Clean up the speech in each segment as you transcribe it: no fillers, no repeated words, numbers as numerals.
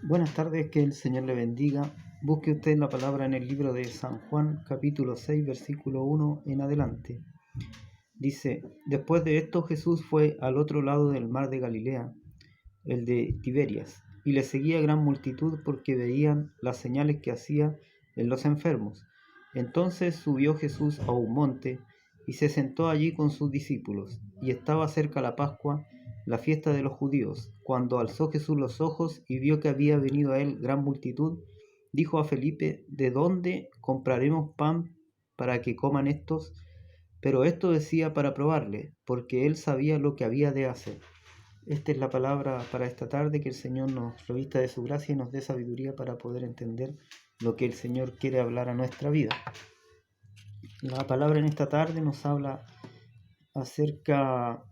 Buenas tardes, que el Señor le bendiga. Busque usted la palabra en el libro de San Juan, capítulo 6, versículo 1 en adelante. Dice: Después de esto Jesús fue al otro lado del mar de Galilea, el de Tiberias, y le seguía gran multitud porque veían las señales que hacía en los enfermos. Entonces subió Jesús a un monte y se sentó allí con sus discípulos, y estaba cerca la Pascua, la fiesta de los judíos. Cuando alzó Jesús los ojos y vio que había venido a él gran multitud, dijo a Felipe: ¿De dónde compraremos pan para que coman estos? Pero esto decía para probarle, porque él sabía lo que había de hacer. Esta es la palabra para esta tarde. Que el Señor nos revista de su gracia y nos dé sabiduría para poder entender lo que el Señor quiere hablar a nuestra vida. La palabra en esta tarde nos habla acerca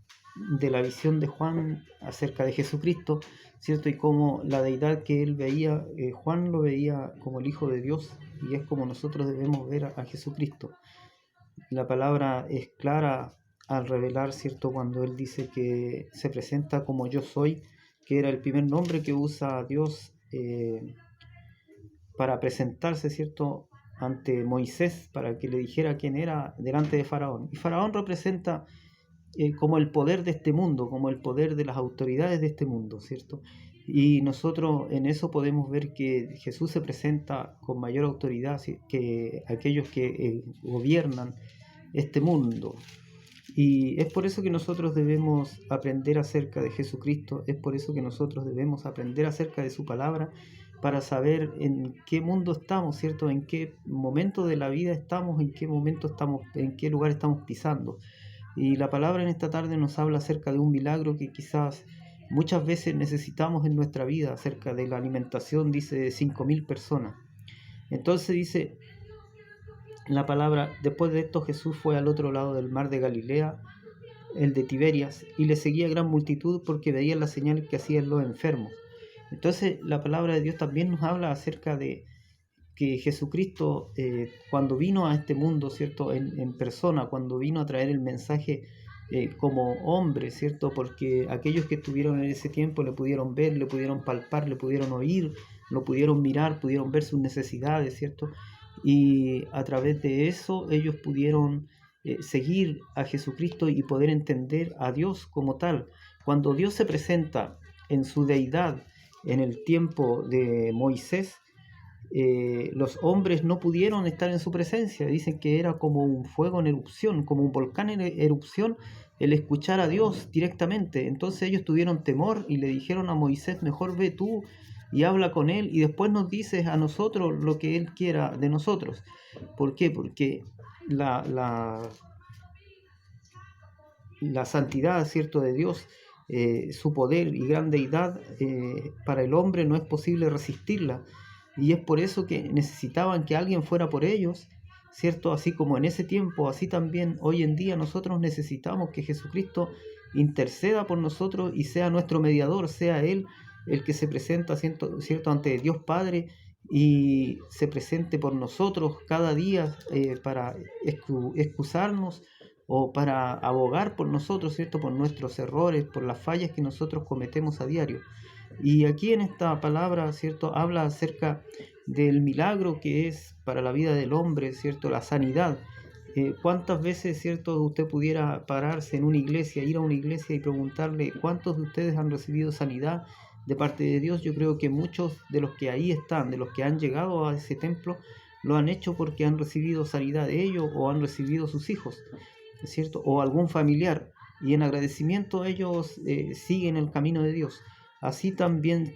de la visión de Juan, acerca de Jesucristo, ¿cierto? Y cómo la deidad que él veía, Juan lo veía como el Hijo de Dios, y es como nosotros debemos ver a Jesucristo. La palabra es clara al revelar, ¿cierto?, cuando él dice que se presenta como yo soy, que era el primer nombre que usa Dios para presentarse, ¿cierto?, ante Moisés, para que le dijera quién era delante de Faraón. Y Faraón representa como el poder de este mundo, como el poder de las autoridades de este mundo, ¿cierto? Y nosotros en eso podemos ver que Jesús se presenta con mayor autoridad que aquellos que gobiernan este mundo. Y es por eso que nosotros debemos aprender acerca de Jesucristo, es por eso que nosotros debemos aprender acerca de su palabra, para saber en qué mundo estamos, ¿cierto? En qué momento de la vida estamos, en qué momento estamos, en qué lugar estamos pisando. Y la palabra en esta tarde nos habla acerca de un milagro que quizás muchas veces necesitamos en nuestra vida, acerca de la alimentación, dice, de 5.000 personas. Entonces dice la palabra: después de esto Jesús fue al otro lado del mar de Galilea, el de Tiberias, y le seguía gran multitud porque veían las señales que hacían los enfermos. Entonces la palabra de Dios también nos habla acerca de que Jesucristo, cuando vino a este mundo, ¿cierto?, en persona, cuando vino a traer el mensaje como hombre, ¿cierto?, porque aquellos que estuvieron en ese tiempo le pudieron ver, le pudieron palpar, le pudieron oír, lo pudieron mirar, pudieron ver sus necesidades, ¿cierto? Y a través de eso ellos pudieron seguir a Jesucristo y poder entender a Dios como tal. Cuando Dios se presenta en su deidad en el tiempo de Moisés, los hombres no pudieron estar en su presencia. Dicen que era como un fuego en erupción, como un volcán en erupción, el escuchar a Dios directamente. Entonces ellos tuvieron temor y le dijeron a Moisés: mejor ve tú y habla con él y después nos dices a nosotros lo que él quiera de nosotros. ¿Por qué? Porque la santidad, ¿cierto?, de Dios, su poder y gran deidad, para el hombre no es posible resistirla. Y es por eso que necesitaban que alguien fuera por ellos, ¿cierto? Así como en ese tiempo, así también hoy en día nosotros necesitamos que Jesucristo interceda por nosotros y sea nuestro mediador, sea Él el que se presenta, ¿cierto?, ante Dios Padre, y se presente por nosotros cada día, para excusarnos o para abogar por nosotros, ¿cierto?, por nuestros errores, por las fallas que nosotros cometemos a diario. Y aquí en esta palabra, ¿cierto?, habla acerca del milagro que es para la vida del hombre, ¿cierto?, la sanidad. ¿Cuántas veces, ¿cierto?, usted pudiera pararse en una iglesia, ir a una iglesia y preguntarle cuántos de ustedes han recibido sanidad de parte de Dios? Yo creo que muchos de los que ahí están, de los que han llegado a ese templo, lo han hecho porque han recibido sanidad de ellos o han recibido sus hijos, ¿cierto?, o algún familiar. Y en agradecimiento ellos siguen el camino de Dios. Así también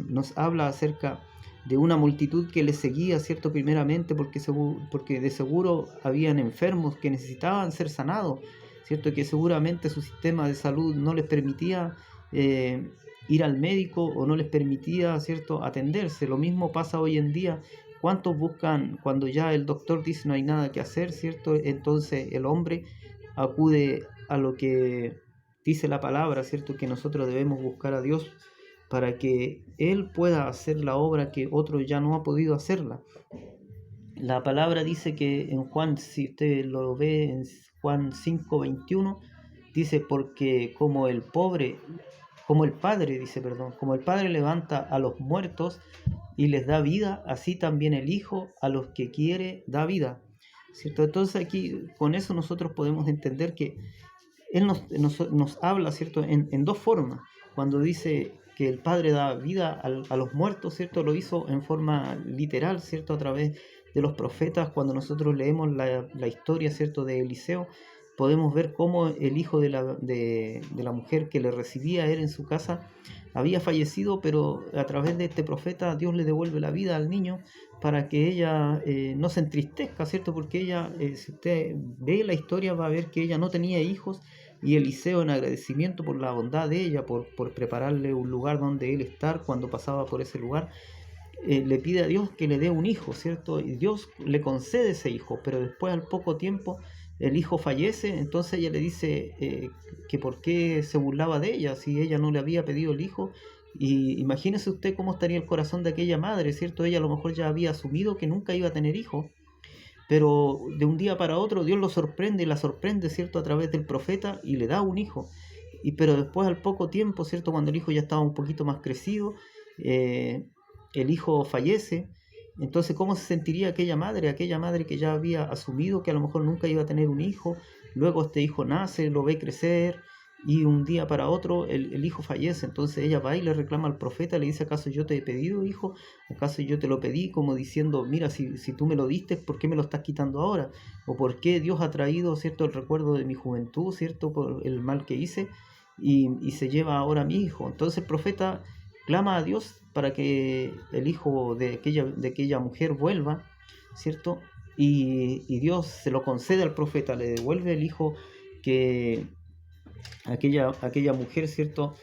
nos habla acerca de una multitud que le seguía, ¿cierto?, primeramente porque de seguro habían enfermos que necesitaban ser sanados, ¿cierto?, que seguramente su sistema de salud no les permitía ir al médico o no les permitía, ¿cierto?, atenderse. Lo mismo pasa hoy en día. ¿Cuántos buscan cuando ya el doctor dice no hay nada que hacer, ¿cierto? Entonces el hombre acude a lo que dice la palabra, ¿cierto?, que nosotros debemos buscar a Dios para que Él pueda hacer la obra que otro ya no ha podido hacerla. La palabra dice que en Juan, si usted lo ve en Juan 5:21, dice: porque como el pobre como el Padre, dice, perdón, como el Padre levanta a los muertos y les da vida, así también el Hijo a los que quiere da vida, ¿cierto? Entonces aquí con eso nosotros podemos entender que Él nos habla, ¿cierto? En dos formas. Cuando dice que el Padre da vida a los muertos, ¿cierto? Lo hizo en forma literal, ¿cierto? A través de los profetas. Cuando nosotros leemos la historia, ¿cierto? De Eliseo, podemos ver cómo el hijo de la mujer que le recibía a él en su casa había fallecido, pero a través de este profeta Dios le devuelve la vida al niño para que ella no se entristezca, ¿cierto? Porque ella, si usted ve la historia, va a ver que ella no tenía hijos, y Eliseo, en agradecimiento por la bondad de ella, por prepararle un lugar donde él estar cuando pasaba por ese lugar, le pide a Dios que le dé un hijo, ¿cierto? Y Dios le concede ese hijo, pero después, al poco tiempo, el hijo fallece. Entonces ella le dice que por qué se burlaba de ella si ella no le había pedido el hijo. Y imagínese usted cómo estaría el corazón de aquella madre, ¿cierto? Ella a lo mejor ya había asumido que nunca iba a tener hijo, pero de un día para otro Dios lo sorprende y la sorprende, ¿cierto? A través del profeta, y le da un hijo. Pero después, al poco tiempo, ¿cierto? Cuando el hijo ya estaba un poquito más crecido, el hijo fallece. Entonces, ¿cómo se sentiría aquella madre? Aquella madre que ya había asumido que a lo mejor nunca iba a tener un hijo. Luego este hijo nace, lo ve crecer, y un día para otro el hijo fallece. Entonces ella va y le reclama al profeta, le dice: ¿acaso yo te he pedido, hijo? ¿Acaso yo te lo pedí? Como diciendo: mira, si tú me lo diste, ¿por qué me lo estás quitando ahora? ¿O por qué Dios ha traído, ¿cierto?, el recuerdo de mi juventud, ¿cierto?, por el mal que hice, y se lleva ahora a mi hijo. Entonces el profeta clama a Dios para que el hijo de aquella mujer vuelva, ¿cierto? Y Dios se lo concede al profeta, le devuelve el hijo que aquella mujer, ¿cierto?,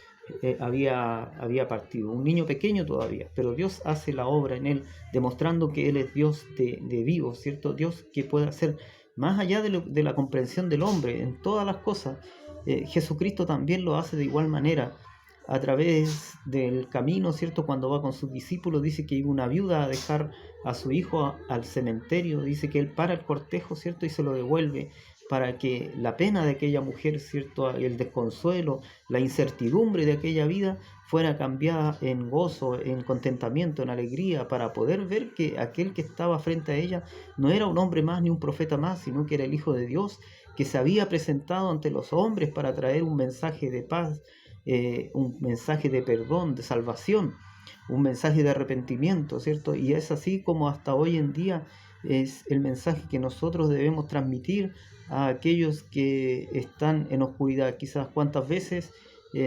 había partido, un niño pequeño todavía, pero Dios hace la obra en él, demostrando que Él es Dios de vivo, ¿cierto? Dios que puede hacer más allá de la comprensión del hombre en todas las cosas. Jesucristo también lo hace de igual manera. A través del camino, ¿cierto?, cuando va con sus discípulos, dice que iba una viuda a dejar a su hijo al cementerio, dice que él para el cortejo, ¿cierto?, y se lo devuelve, para que la pena de aquella mujer, ¿cierto?, el desconsuelo, la incertidumbre de aquella vida fuera cambiada en gozo, en contentamiento, en alegría, para poder ver que aquel que estaba frente a ella no era un hombre más ni un profeta más, sino que era el Hijo de Dios, que se había presentado ante los hombres para traer un mensaje de paz, un mensaje de perdón, de salvación, un mensaje de arrepentimiento, ¿cierto? Y es así como hasta hoy en día es el mensaje que nosotros debemos transmitir a aquellos que están en oscuridad. Quizás cuántas veces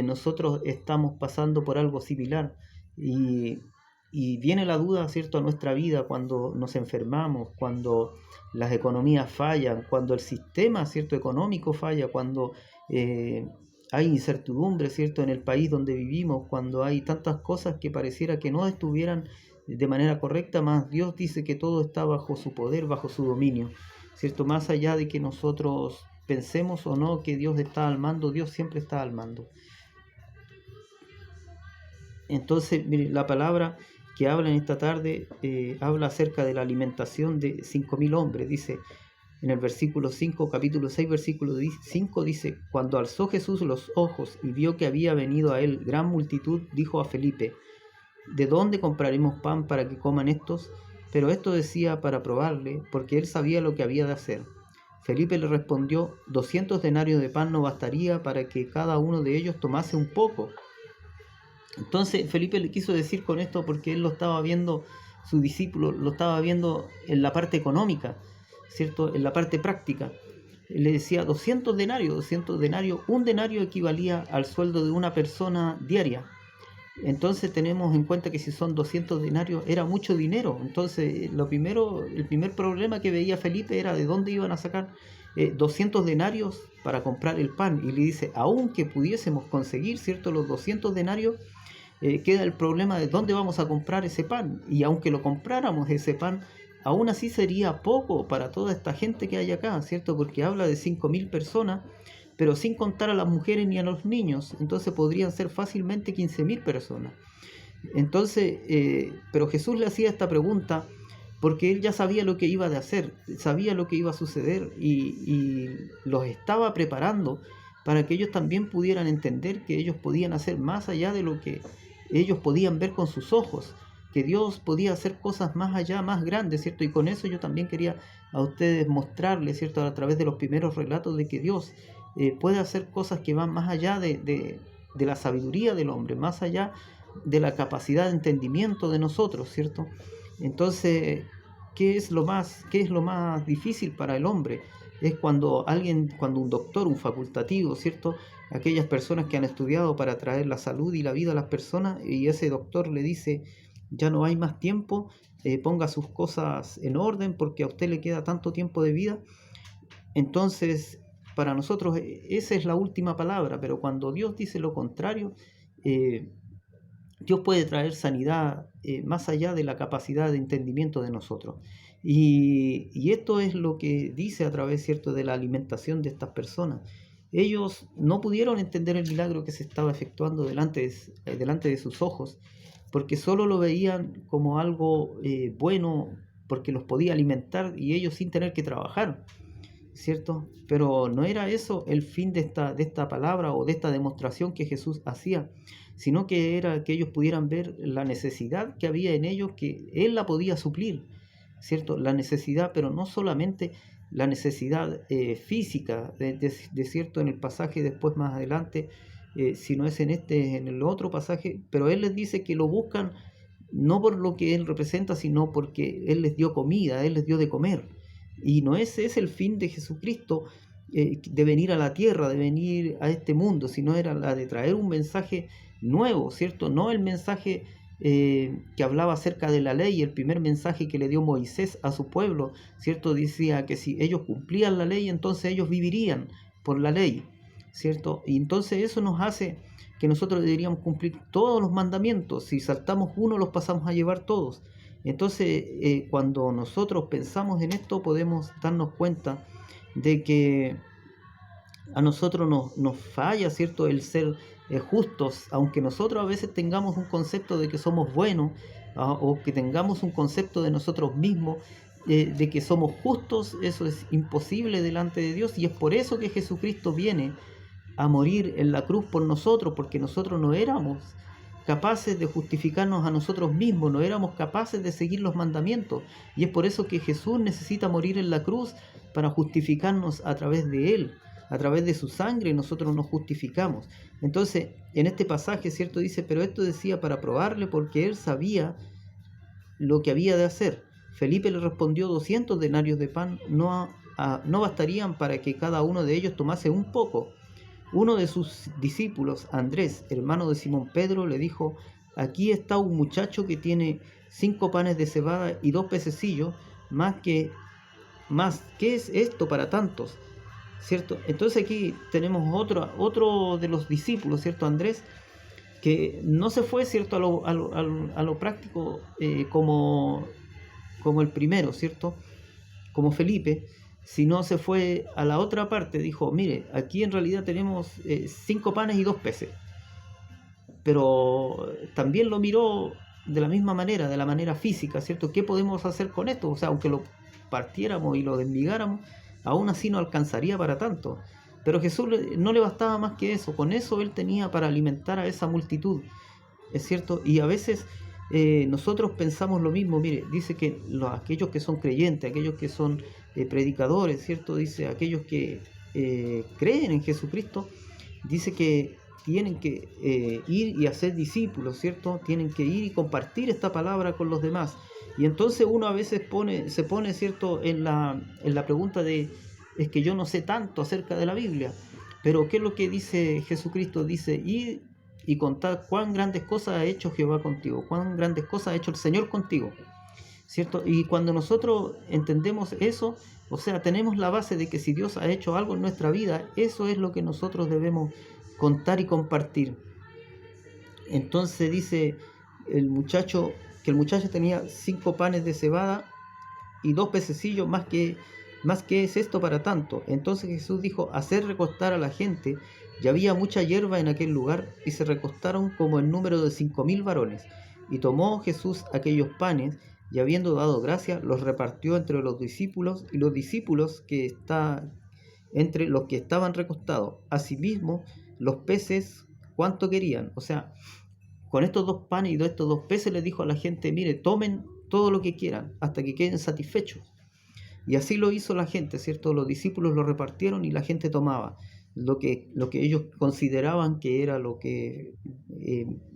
nosotros estamos pasando por algo similar, y viene la duda, ¿cierto?, a nuestra vida cuando nos enfermamos, cuando las economías fallan, cuando el sistema, ¿cierto?, económico falla, cuando hay incertidumbre, ¿cierto?, en el país donde vivimos, cuando hay tantas cosas que pareciera que no estuvieran de manera correcta, más Dios dice que todo está bajo su poder, bajo su dominio, ¿cierto? Más allá de que nosotros pensemos o no que Dios está al mando, Dios siempre está al mando. Entonces, mire, la palabra que habla en esta tarde habla acerca de la alimentación de 5.000 hombres. Dice en el versículo 5, capítulo 6, versículo 5, dice: cuando alzó Jesús los ojos y vio que había venido a él gran multitud, dijo a Felipe: ¿de dónde compraremos pan para que coman estos? Pero esto decía para probarle, porque él sabía lo que había de hacer. Felipe le respondió: 200 denarios de pan no bastaría para que cada uno de ellos tomase un poco. Entonces Felipe le quiso decir con esto, porque él lo estaba viendo, su discípulo lo estaba viendo en la parte económica, ¿cierto?, en la parte práctica. Le decía 200 denarios, un denario equivalía al sueldo de una persona diaria. Entonces tenemos en cuenta que si son 200 denarios era mucho dinero. Entonces el primer problema que veía Felipe era de dónde iban a sacar 200 denarios para comprar el pan. Y le dice: aunque pudiésemos conseguir, ¿cierto?, los 200 denarios, queda el problema de dónde vamos a comprar ese pan. Y aunque lo compráramos ese pan, aún así sería poco para toda esta gente que hay acá, ¿cierto? Porque habla de 5.000 personas, pero sin contar a las mujeres ni a los niños. Entonces podrían ser fácilmente 15.000 personas. Entonces, pero Jesús le hacía esta pregunta porque él ya sabía lo que iba a hacer, sabía lo que iba a suceder, y los estaba preparando para que ellos también pudieran entender que ellos podían hacer más allá de lo que ellos podían ver con sus ojos, que Dios podía hacer cosas más allá, más grandes, ¿cierto? Y con eso yo también quería a ustedes mostrarles, ¿cierto? A través de los primeros relatos de que Dios puede hacer cosas que van más allá de la sabiduría del hombre, más allá de la capacidad de entendimiento de nosotros, ¿cierto? Entonces, ¿qué es lo más difícil para el hombre? Es cuando un doctor, un facultativo, ¿cierto? Aquellas personas que han estudiado para traer la salud y la vida a las personas, y ese doctor le dice, ya no hay más tiempo, ponga sus cosas en orden porque a usted le queda tanto tiempo de vida. Entonces, para nosotros esa es la última palabra, pero cuando Dios dice lo contrario, Dios puede traer sanidad más allá de la capacidad de entendimiento de nosotros. Y esto es lo que dice a través, ¿cierto?, de la alimentación de estas personas. Ellos no pudieron entender el milagro que se estaba efectuando delante de sus ojos, porque solo lo veían como algo bueno, porque los podía alimentar y ellos sin tener que trabajar, ¿cierto? Pero no era eso el fin de esta palabra o de esta demostración que Jesús hacía, sino que era que ellos pudieran ver la necesidad que había en ellos, que Él la podía suplir, ¿cierto? La necesidad, pero no solamente la necesidad física, de cierto, en el pasaje después más adelante, sino es en el otro pasaje, pero Él les dice que lo buscan no por lo que Él representa, sino porque Él les dio comida, Él les dio de comer. Y no ese es el fin de Jesucristo, de venir a la tierra, de venir a este mundo, sino era la de traer un mensaje nuevo, ¿cierto? No el mensaje que hablaba acerca de la ley, el primer mensaje que le dio Moisés a su pueblo, ¿cierto? Decía que si ellos cumplían la ley, entonces ellos vivirían por la ley, ¿cierto? Y entonces eso nos hace que nosotros deberíamos cumplir todos los mandamientos. Si saltamos uno, los pasamos a llevar todos. Entonces, cuando nosotros pensamos en esto, podemos darnos cuenta de que a nosotros nos falla, ¿cierto?, el ser justos, aunque nosotros a veces tengamos un concepto de que somos buenos, o que tengamos un concepto de nosotros mismos, de que somos justos. Eso es imposible delante de Dios, y es por eso que Jesucristo viene a morir en la cruz por nosotros, porque nosotros no éramos capaces de justificarnos a nosotros mismos, no éramos capaces de seguir los mandamientos, y es por eso que Jesús necesita morir en la cruz para justificarnos a través de Él. A través de su sangre nosotros nos justificamos. Entonces, en este pasaje, ¿cierto?, dice, pero esto decía para probarle, porque él sabía lo que había de hacer. Felipe le respondió, 200 denarios de pan no bastarían para que cada uno de ellos tomase un poco. Uno de sus discípulos, Andrés, hermano de Simón Pedro, le dijo, aquí está un muchacho que tiene 5 panes de cebada y 2 pececillos, ¿qué es esto para tantos? ¿Cierto? Entonces aquí tenemos otro de los discípulos, ¿cierto? Andrés, que no se fue, ¿cierto?, a lo práctico, como el primero, ¿cierto?, como Felipe, sino se fue a la otra parte. Dijo, mire, aquí en realidad tenemos 5 panes y 2 peces, pero también lo miró de la misma manera, de la manera física, ¿cierto? ¿Qué podemos hacer con esto? O sea, aunque lo partiéramos y lo desmigáramos, aún así no alcanzaría para tanto. Pero Jesús no le bastaba más que eso. Con eso Él tenía para alimentar a esa multitud, ¿es cierto? Y a veces nosotros pensamos lo mismo. Mire, dice que aquellos que son creyentes, aquellos que son predicadores, ¿cierto? Dice, aquellos que creen en Jesucristo, dice que tienen que ir y hacer discípulos, ¿cierto? Tienen que ir y compartir esta palabra con los demás. Y entonces uno a veces se pone, ¿cierto?, en la pregunta de, es que yo no sé tanto acerca de la Biblia. Pero ¿qué es lo que dice Jesucristo? Dice, ir y contar cuán grandes cosas ha hecho Jehová contigo, cuán grandes cosas ha hecho el Señor contigo, ¿cierto? Y cuando nosotros entendemos eso, o sea, tenemos la base de que si Dios ha hecho algo en nuestra vida, eso es lo que nosotros debemos contar y compartir. Entonces dice el muchacho tenía 5 panes de cebada y 2 pececillos, más que es esto para tanto. Entonces Jesús dijo, hacer recostar a la gente, y había mucha hierba en aquel lugar, y se recostaron como el número de 5,000 varones. Y tomó Jesús aquellos panes, y habiendo dado gracia, los repartió entre los discípulos, y los discípulos que entre los que estaban recostados. Asimismo, los peces, ¿cuánto querían? O sea, con estos 2 panes y estos 2 peces le dijo a la gente, mire, tomen todo lo que quieran hasta que queden satisfechos. Y así lo hizo la gente, ¿cierto? Los discípulos lo repartieron y la gente tomaba lo que ellos consideraban que era lo que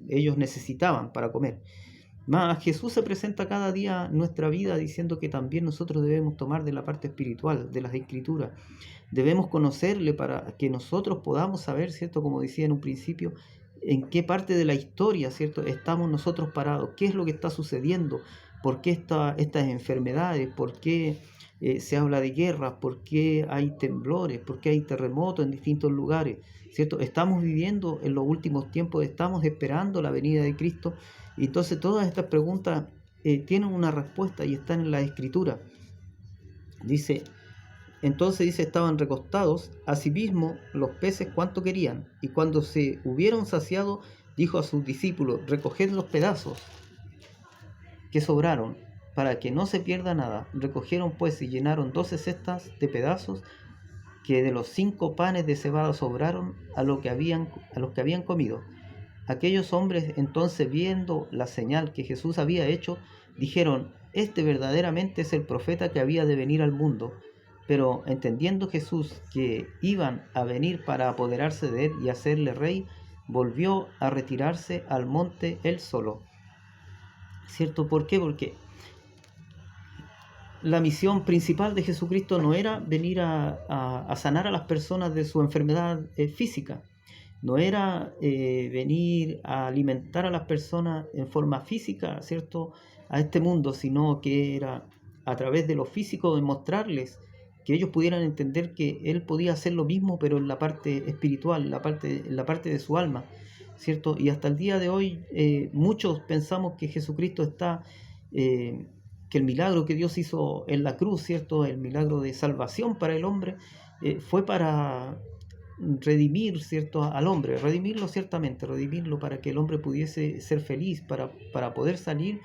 ellos necesitaban para comer. Más Jesús se presenta cada día en nuestra vida diciendo que también nosotros debemos tomar de la parte espiritual, de las Escrituras. Debemos conocerle para que nosotros podamos saber, ¿cierto? Como decía en un principio, en qué parte de la historia, ¿cierto? Estamos nosotros parados, qué es lo que está sucediendo, por qué estas enfermedades, por qué se habla de guerras, por qué hay temblores, por qué hay terremotos en distintos lugares, ¿cierto? Estamos viviendo en los últimos tiempos, estamos esperando la venida de Cristo, y entonces todas estas preguntas tienen una respuesta y están en la Escritura. Entonces dice, estaban recostados, asimismo los peces cuánto querían, y cuando se hubieron saciado, dijo a sus discípulos, recoged los pedazos que sobraron, para que no se pierda nada. Recogieron pues y llenaron 12 cestas de pedazos que de los 5 panes de cebada sobraron a los que habían comido. Aquellos hombres entonces, viendo la señal que Jesús había hecho, dijeron, este verdaderamente es el profeta que había de venir al mundo. Pero entendiendo Jesús que iban a venir para apoderarse de él y hacerle rey, volvió a retirarse al monte él solo. ¿Cierto? ¿Por qué? Porque la misión principal de Jesucristo no era venir a sanar a las personas de su enfermedad física. No era venir a alimentar a las personas en forma física, ¿cierto?, a este mundo, sino que era a través de lo físico demostrarles que ellos pudieran entender que Él podía hacer lo mismo, pero en la parte espiritual, en la parte de su alma, ¿cierto? Y hasta el día de hoy muchos pensamos que Jesucristo está, que el milagro que Dios hizo en la cruz, ¿cierto?, el milagro de salvación para el hombre, fue para redimir, ¿cierto?, al hombre, redimirlo ciertamente, redimirlo para que el hombre pudiese ser feliz, para poder salir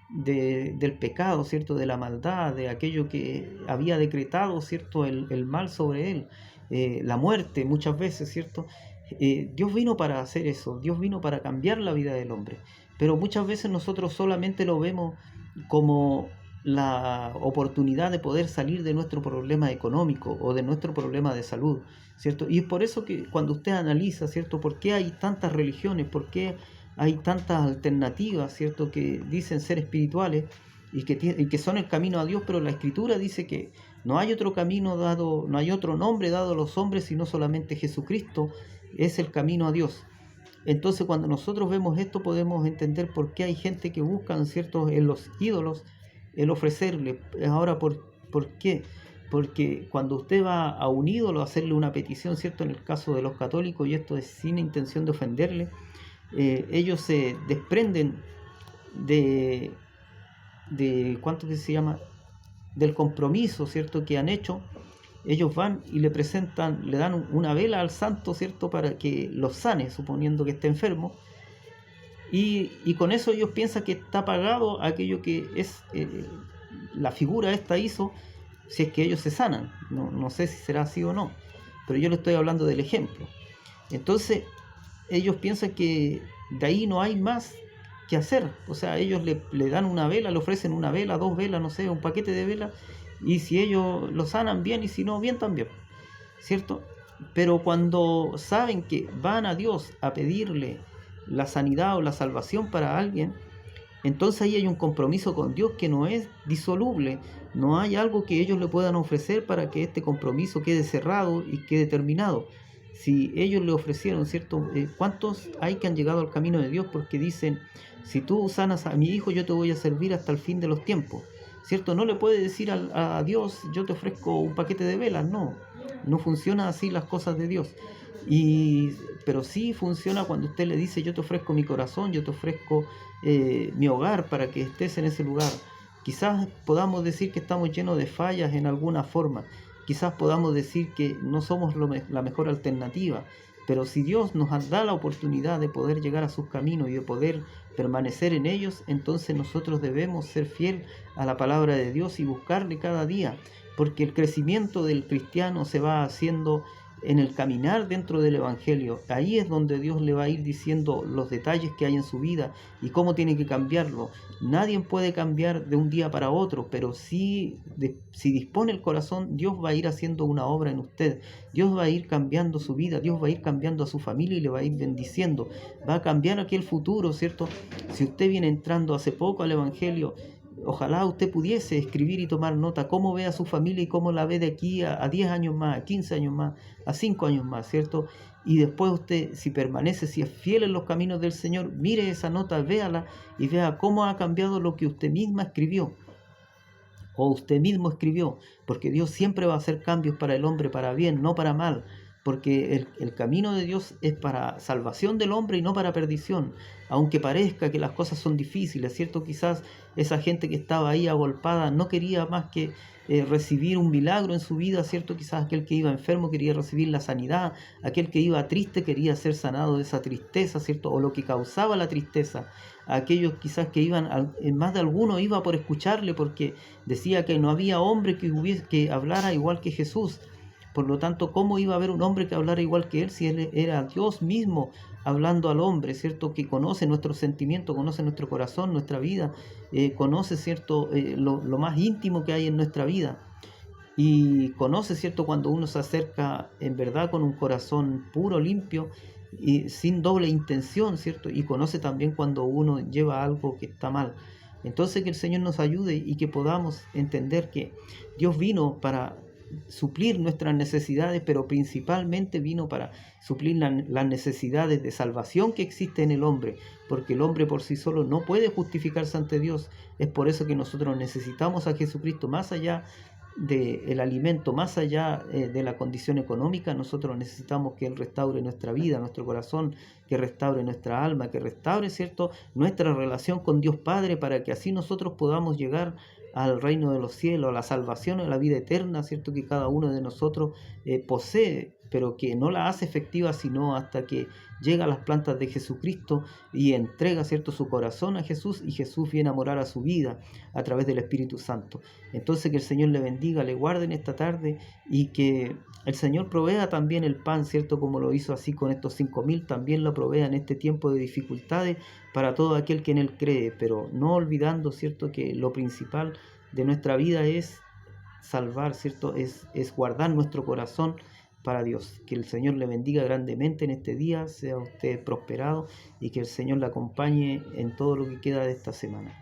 del pecado, ¿cierto?, de la maldad, de aquello que había decretado, ¿cierto?, el mal sobre él, la muerte muchas veces, ¿cierto? Dios vino para hacer eso, Dios vino para cambiar la vida del hombre, pero muchas veces nosotros solamente lo vemos como la oportunidad de poder salir de nuestro problema económico o de nuestro problema de salud, ¿cierto? Y es por eso que cuando usted analiza, ¿cierto?, por qué hay tantas religiones, por qué hay tantas alternativas, ¿cierto?, que dicen ser espirituales y que son el camino a Dios, pero la Escritura dice que no hay otro camino dado, no hay otro nombre dado a los hombres, sino solamente Jesucristo es el camino a Dios. Entonces, cuando nosotros vemos esto, podemos entender por qué hay gente que buscan, ¿cierto?, en los ídolos, el ofrecerle. Ahora, ¿por qué? Porque cuando usted va a un ídolo a hacerle una petición, ¿cierto?, en el caso de los católicos, y esto es sin intención de ofenderle, ellos se desprenden de ¿cuánto que se llama?, del compromiso, ¿cierto?, que han hecho. Ellos van y le dan una vela al santo, ¿cierto?, para que los sane, suponiendo que esté enfermo, y con eso ellos piensan que está pagado aquello que es la figura esta hizo, si es que ellos se sanan. No sé si será así o no, pero yo le estoy hablando del ejemplo. Entonces ellos piensan que de ahí no hay más que hacer. O sea, ellos le dan una vela, le ofrecen una vela, 2 velas, no sé, un paquete de velas, y si ellos lo sanan, bien, y si no, bien también, ¿cierto? Pero cuando saben que van a Dios a pedirle la sanidad o la salvación para alguien, entonces ahí hay un compromiso con Dios que no es disoluble. No hay algo que ellos le puedan ofrecer para que este compromiso quede cerrado y quede terminado. Si ellos le ofrecieron, ¿cierto? ¿Cuántos hay que han llegado al camino de Dios porque dicen, si tú sanas a mi hijo, yo te voy a servir hasta el fin de los tiempos, ¿cierto? No le puede decir a Dios, yo te ofrezco un paquete de velas. No funciona así las cosas de Dios. Pero sí funciona cuando usted le dice, yo te ofrezco mi corazón, yo te ofrezco mi hogar para que estés en ese lugar. Quizás podamos decir que estamos llenos de fallas en alguna forma, quizás podamos decir que no somos la mejor alternativa, pero si Dios nos da la oportunidad de poder llegar a sus caminos y de poder permanecer en ellos, entonces nosotros debemos ser fiel a la palabra de Dios y buscarle cada día, porque el crecimiento del cristiano se va haciendo en el caminar dentro del Evangelio. Ahí es donde Dios le va a ir diciendo los detalles que hay en su vida y cómo tiene que cambiarlo. Nadie puede cambiar de un día para otro, pero si dispone el corazón, Dios va a ir haciendo una obra en usted. Dios va a ir cambiando su vida, Dios va a ir cambiando a su familia y le va a ir bendiciendo. Va a cambiar aquel futuro, ¿cierto? Si usted viene entrando hace poco al Evangelio, ojalá usted pudiese escribir y tomar nota cómo ve a su familia y cómo la ve de aquí a 10 años más, a 15 años más, a 5 años más, ¿cierto? Y después usted, si permanece, si es fiel en los caminos del Señor, mire esa nota, véala y vea cómo ha cambiado lo que usted misma escribió o usted mismo escribió, porque Dios siempre va a hacer cambios para el hombre, para bien, no para mal, porque el camino de Dios es para salvación del hombre y no para perdición, aunque parezca que las cosas son difíciles, ¿cierto? Quizás esa gente que estaba ahí agolpada no quería más que recibir un milagro en su vida, ¿cierto? Quizás aquel que iba enfermo quería recibir la sanidad, aquel que iba triste quería ser sanado de esa tristeza, ¿cierto? O lo que causaba la tristeza. Aquellos quizás que iban, más de alguno iba por escucharle porque decía que no había hombre que hablara igual que Jesús. Por lo tanto, ¿cómo iba a haber un hombre que hablara igual que él si él era Dios mismo hablando al hombre, ¿cierto? Que conoce nuestros sentimientos, conoce nuestro corazón, nuestra vida, conoce, ¿cierto? Lo más íntimo que hay en nuestra vida. Y conoce, ¿cierto? Cuando uno se acerca en verdad con un corazón puro, limpio y sin doble intención, ¿cierto? Y conoce también cuando uno lleva algo que está mal. Entonces que el Señor nos ayude y que podamos entender que Dios vino para suplir nuestras necesidades, pero principalmente vino para suplir las necesidades de salvación que existe en el hombre, porque el hombre por sí solo no puede justificarse ante Dios. Es por eso que nosotros necesitamos a Jesucristo, más allá del alimento, más allá de la condición económica. Nosotros necesitamos que Él restaure nuestra vida, nuestro corazón, que restaure nuestra alma, que restaure, ¿cierto?, nuestra relación con Dios Padre, para que así nosotros podamos llegar al reino de los cielos, a la salvación, a la vida eterna, ¿cierto?, que cada uno de nosotros posee, pero que no la hace efectiva sino hasta que llega a las plantas de Jesucristo y entrega, ¿cierto?, su corazón a Jesús, y Jesús viene a morar a su vida a través del Espíritu Santo. Entonces que el Señor le bendiga, le guarde en esta tarde, y que el Señor provea también el pan, ¿cierto?, como lo hizo así con estos 5.000, también lo provea en este tiempo de dificultades para todo aquel que en Él cree, pero no olvidando, ¿cierto?, que lo principal de nuestra vida es salvar, ¿cierto?, es guardar nuestro corazón para Dios. Que el Señor le bendiga grandemente en este día, sea usted prosperado y que el Señor le acompañe en todo lo que queda de esta semana.